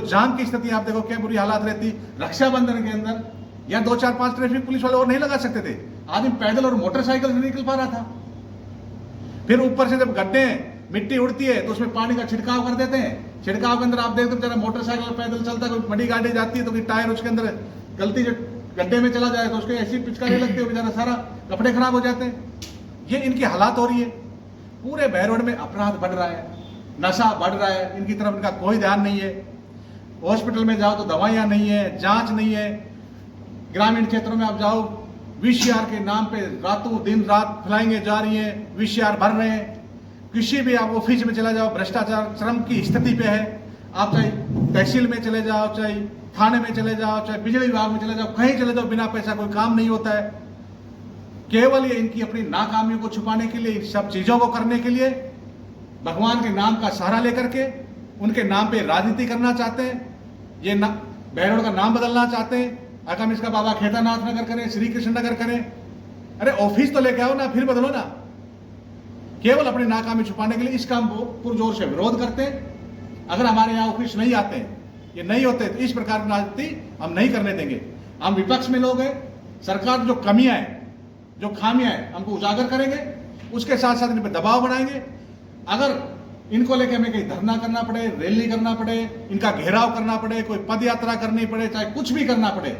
जाम की स्थिति आप देखो क्या बुरी हालात रहती। रक्षाबंधन के अंदर या 2-4-5 ट्रैफिक पुलिस वाले और नहीं लगा सकते थे, आदमी पैदल और मोटरसाइकिल से निकल पा रहा था। फिर ऊपर से जब गड्ढे मिट्टी उड़ती है तो उसमें पानी का छिड़काव कर देते हैं। छिड़काव के अंदर आप देखते हो जरा मोटरसाइकिल पैदल चलता है, कोई बड़ी गाड़ी जाती है तो टायर उसके अंदर गलती से गड्ढे में चला जाए तो उसके ऐसी पिचकारी लगती है, बेचारा सारा कपड़े खराब हो जाते हैं। ये इनकी हालात हो रही है। पूरे बहरोड में अपराध बढ़ रहा है, नशा बढ़ रहा है, इनकी तरफ इनका कोई ध्यान नहीं है। हॉस्पिटल में जाओ तो दवाइयां नहीं है, जांच नहीं है। ग्रामीण क्षेत्रों में आप जाओ, वीसीआर के नाम पे रातों दिन रात फ्लाइंगे जा रही हैं, वीसीआर भर रहे हैं। किसी भी आप ऑफिस में चला जाओ, भ्रष्टाचार चरम की स्थिति पे है। आप चाहे तहसील में चले जाओ, चाहे थाने में चले जाओ, चाहे बिजली विभाग में चले जाओ, कहीं चले जाओ, बिना पैसा कोई काम नहीं होता है। केवल ये इनकी अपनी नाकामियों को छुपाने के लिए, इन सब चीजों को करने के लिए, भगवान के नाम का सहारा लेकर के उनके नाम पे राजनीति करना चाहते हैं। ये बहरोड का नाम बदलना चाहते हैं। अगर इसका बाबा खेतानाथ नगर करें, श्री कृष्ण नगर करें। अरे ऑफिस तो लेके आओ ना, फिर बदलो ना। केवल अपनी नाकामी छुपाने के लिए इस काम को पुरजोर से विरोध करते हैं। अगर हमारे यहाँ ऑफिस नहीं आते हैं, ये नहीं होते, तो इस प्रकार की राजनीति हम नहीं करने देंगे। हम विपक्ष में लोग हैं, सरकार जो कमियां हैं, जो खामियां हैं, हमको उजागर करेंगे। उसके साथ साथ इन पर दबाव बनाएंगे। अगर इनको लेके हमें कहीं धरना करना पड़े, रैली करना पड़े, इनका घेराव करना पड़े, कोई पद यात्रा करनी पड़े, चाहे कुछ भी करना पड़े,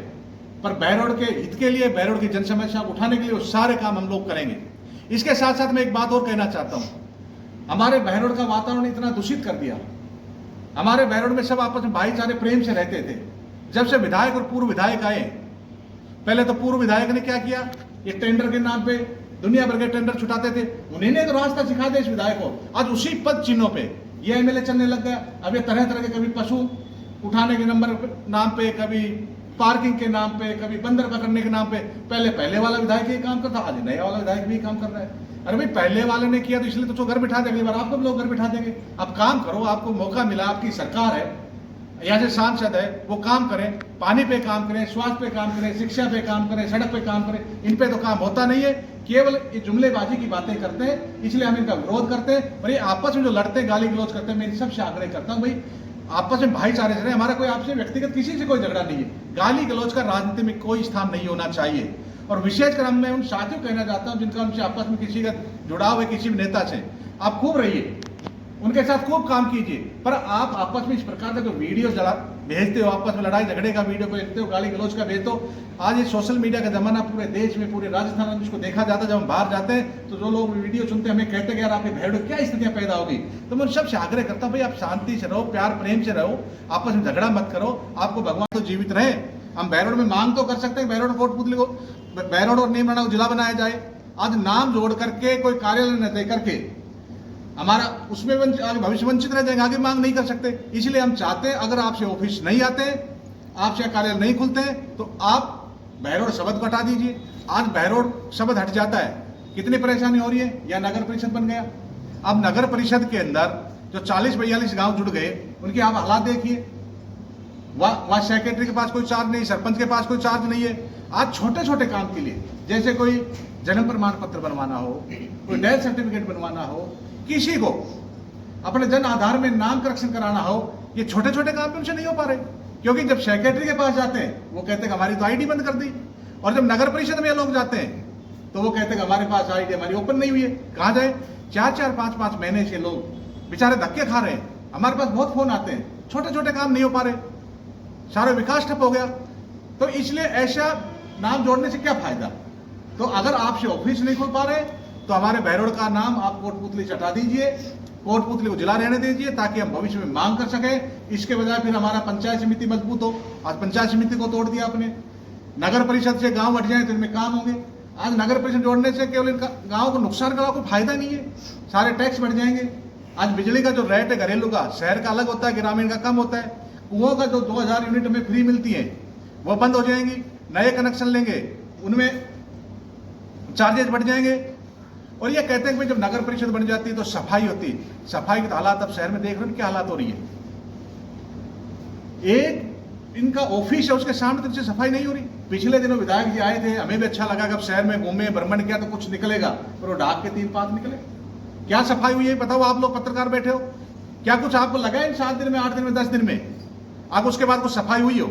पर बहरोड के हित के लिए, बहरोड की जन समस्या उठाने के लिए वो सारे काम हम लोग करेंगे। इसके साथ साथ मैं एक बात और कहना चाहता हूं। हमारे बहरोड का वातावरण इतना दूषित कर दिया। हमारे बहरोड में सब आपस में भाईचारे प्रेम से रहते थे। जब से विधायक और पूर्व विधायक आए, पहले तो पूर्व विधायक ने क्या किया, ये टेंडर के नाम पे दुनिया भर के टेंडर छुटाते थे। उन्होंने तो रास्ता सिखा दिया इस विधायक को। आज उसी पद चिन्हों पे ये एमएलए चलने लग गया। अब ये तरह तरह के, कभी पशु उठाने के नाम पे, कभी पार्किंग के नाम पे, कभी बंदर पकड़ने के नाम पे। पहले वाला विधायक ये काम करता, आज नया वाला विधायक भी काम कर रहा है। अरे भाई, पहले वाले ने किया तो इसलिए तो घर बिठा देंगे, अगली बार आपको लोग घर बिठा देंगे। अब काम करो, आपको मौका मिला, आपकी सरकार है, यहाँ से सांसद है, वो काम करें। पानी पे काम करें, स्वास्थ्य पे काम करें, शिक्षा पे काम करें, सड़क पे काम करें। इन पे तो काम होता नहीं है, केवल ये जुमलेबाजी की बातें करते हैं। इसलिए हम इनका विरोध करते हैं। और ये आपस में जो लड़ते हैं, गाली गलौज करते हैं, मैं इन सबसे आग्रह करता हूँ, भाई आपस में भाईचारे से रहे। हमारा कोई आपसे व्यक्तिगत किसी से कोई झगड़ा नहीं है। गाली गलौज का राजनीति में कोई स्थान नहीं होना चाहिए। और विशेषकर मैं उन साथियों को कहना चाहता हूँ जिनका उनसे आपस में किसी का जुड़ाव है, किसी भी नेता से, आप खूब रहिए, उनके साथ खूब काम कीजिए। पर आप आपस में इस प्रकार का जो वीडियो भेजते हो, आपस में लड़ाई झगड़े का वीडियो भेजते हो, गाली गलौज का भेजते हो। आज ये सोशल मीडिया का जमाना पूरे देश में, पूरे राजस्थान में इसको देखा जाता है। जब हम बाहर जाते हैं तो जो लोग वीडियो सुनते हैं, हमें कहते हैं यार आपके बहरोड क्या स्थितियां पैदा होगी। तो मैं उन सबसे आग्रह करता हूँ, भाई आप शांति से रहो, प्यार प्रेम से रहो, आपस में झगड़ा मत करो। आपको भगवान तो जीवित रहे। हम बहरोड में मांग तो कर सकते हैं, बहरोड कोटपुतली को, बहरोड और नीमराणा को जिला बनाया जाए। आज नाम जोड़ करके, कोई कार्यालय न दे करके हमारा उसमें आगे भविष्य वंचित रह जाएंगे, आगे मांग नहीं कर सकते। इसलिए हम चाहते हैं, अगर आपसे ऑफिस नहीं आते, आपसे कार्यालय नहीं खुलते, तो आप बहरोड शब्द को हटा दीजिए। आज बहरोड शब्द हट जाता है, कितनी परेशानी हो रही है। या नगर परिषद बन गया। अब नगर परिषद के अंदर जो 40-42 गांव जुड़ गए, उनके आप हालात देखिए। वहां सेक्रेटरी के पास कोई चार्ज नहीं, सरपंच के पास कोई चार्ज नहीं है। आज छोटे छोटे काम के लिए, जैसे कोई जन्म प्रमाण पत्र बनवाना हो, कोई डेथ सर्टिफिकेट बनवाना हो, किसी को अपने जन आधार में नाम करेक्शन कराना हो, ये छोटे छोटे काम भी उनसे नहीं हो पा रहे। क्योंकि जब सेक्रेटरी के पास जाते हैं, वो कहते हैं हमारी तो आईडी बंद कर दी। और जब नगर परिषद में लोग जाते हैं तो वो कहते हैं हमारे पास आईडी हमारी ओपन नहीं हुई है। कहाँ जाए? 4-4, 5-5 महीने से लोग बेचारे धक्के खा रहे हैं। हमारे पास बहुत फोन आते हैं, छोटे छोटे काम नहीं हो पा रहे, सारा विकास ठप हो गया। तो इसलिए ऐसा नाम जोड़ने से क्या फायदा। तो अगर आपसे ऑफिस नहीं खुल पा रहे तो हमारे बहरोड का नाम आप कोटपुतली से हटा दीजिए, कोटपुतली को जिला रहने दीजिए, ताकि हम भविष्य में मांग कर सकें। इसके बजाय फिर हमारा पंचायत समिति मजबूत हो। आज पंचायत समिति को तोड़ दिया आपने। नगर परिषद से गांव हट जाए तो इनमें काम होंगे। आज नगर परिषद जोड़ने से केवल इनका गांव को नुकसान का कोई फायदा नहीं है, सारे टैक्स बढ़ जाएंगे। आज बिजली का जो रेट है घरेलू का, शहर का अलग होता है, ग्रामीण का कम होता है। कुओं का जो 2000 यूनिट हमें फ्री मिलती है वो बंद हो जाएंगी, नए कनेक्शन लेंगे उनमें चार्जेस बढ़ जाएंगे। और ये कहते हैं कि जब नगर परिषद बन जाती है तो सफाई होती है, सफाई के हालात अब शहर में देख रहे हैं क्या हालात हो रही है। एक इनका ऑफिस है उसके सामने तो इनसे सफाई नहीं हो रही। पिछले दिनों विधायक जी आए थे, हमें भी अच्छा लगा कि अब शहर में घूमे भ्रमण किया तो कुछ निकलेगा, पर वो डाक के 3 पात निकले। क्या सफाई हुई है बताओ, आप लोग पत्रकार बैठे हो, क्या कुछ आपको लगा इन 7 दिन में, 8 दिन में, 10 दिन में आप उसके बाद कुछ सफाई हुई हो?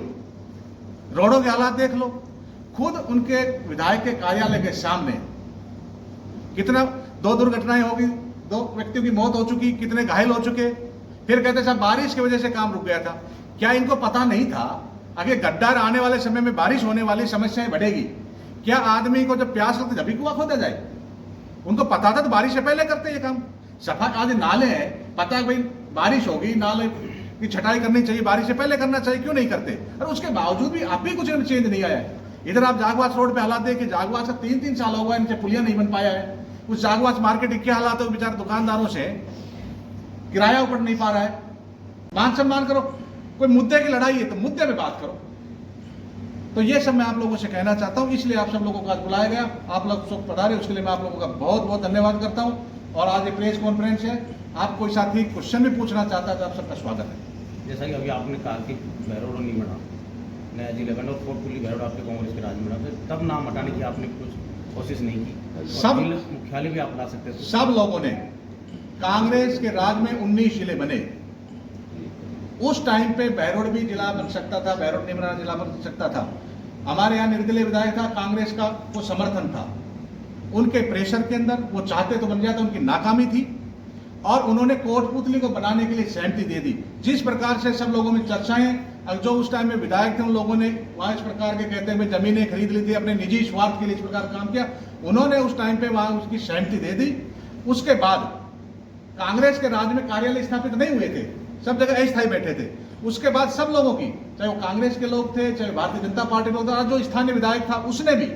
रोडों के हालात देख लो, खुद उनके विधायक के कार्यालय के सामने कितना 2 दुर्घटनाएं होगी, 2 व्यक्तियों की मौत हो चुकी, कितने घायल हो चुके। फिर कहते साहब बारिश की वजह से काम रुक गया था। क्या इनको पता नहीं था आगे गद्दार आने वाले समय में बारिश होने वाली समस्याएं बढ़ेगी? क्या आदमी को जब प्यास लगती जब भी कुआं खोदा जाए? उनको पता था तो बारिश से पहले करते ये काम। सफाई आज नाले हैं, पता है भाई बारिश होगी, नाले की छटाई करनी चाहिए, बारिश से पहले करना चाहिए, क्यों नहीं करते? और उसके बावजूद भी अब भी कुछ चेंज नहीं आया है। इधर आप जागवास रोड पे हालात देखिए, जागवास का 3-3 साल हुआ है, इनसे पुलिया नहीं बन पाया है। उस जागवास मार्केट के क्या हालात है, बेचारे दुकानदारों से किराया ऊपर नहीं पा रहा है। मान सम्मान करो, कोई मुद्दे की लड़ाई है तो मुद्दे पे बात करो। तो ये सब मैं आप लोगों से कहना चाहता हूं, इसलिए आप सब लोगों को आज बुलाया गया, आप लोग सब पधारे, उसके लिए मैं आप लोगों का बहुत बहुत धन्यवाद करता हूं। और आज ये प्रेस कॉन्फ्रेंस है, आप कोई साथी क्वेश्चन भी पूछना चाहता है तो आप सबका स्वागत है। जैसा कि अभी आपने कहा कि बहरोड नहीं बना, नया जिला बना और कोटपुली बहरोड आपके कांग्रेस के राज में बना, तब नाम हटाने की आपने कुछ कोशिश नहीं की? सब मुख्यालय भी आप ला सकते थे। सब लोगों ने, कांग्रेस के राज में 19 जिले बने, उस टाइम पे बहरोड भी जिला बन सकता था, बहरोड नहीं बना जिला बन सकता था। हमारे यहाँ निर्दलीय विधायक था, कांग्रेस का वो समर्थन था, उनके प्रेशर के अंदर वो चाहते तो बन जाता, उनकी नाकामी थी और उन्होंने कोटपुतली को बनाने के लिए सहमति दे दी। जिस प्रकार से सब लोगों में चर्चाएं, जो उस टाइम में विधायक थे उन लोगों ने वहां इस प्रकार के कहते हैं जमीनें खरीद ली थी, अपने निजी स्वार्थ के लिए इस प्रकार काम किया, उन्होंने उस टाइम पे वहां उसकी सहमति दे दी। उसके बाद कांग्रेस के राज में कार्यालय स्थापित नहीं हुए थे, सब जगह अस्थायी बैठे थे। उसके बाद सब लोगों की, चाहे वो कांग्रेस के लोग थे, चाहे भारतीय जनता पार्टी के लोग थे, जो स्थानीय विधायक था उसने भी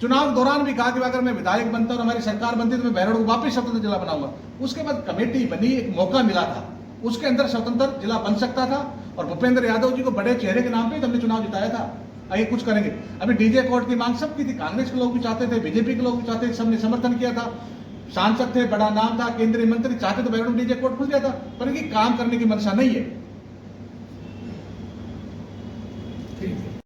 चुनाव के दौरान भी कहा कि अगर मैं विधायक बनता और हमारी सरकार बनती तो मैं बहरोड को वापस स्वतंत्र जिला बनाऊंगा। उसके बाद कमेटी बनी, एक मौका मिला था, उसके अंदर स्वतंत्र जिला बन सकता था और भूपेंद्र यादव जी को बड़े चेहरे के नाम पे हमने चुनाव जिताया था। आगे कुछ करेंगे। अभी डीजे कोर्ट की मांग सबकी थी, कांग्रेस के लोग भी चाहते थे, बीजेपी के लोग भी चाहते थे, सबने समर्थन किया था, सांसद थे, बड़ा नाम था, केंद्रीय मंत्री चाहते तो बहरोड डीजे कोर्ट खुल जाता, पर इनकी काम करने की मंशा नहीं है।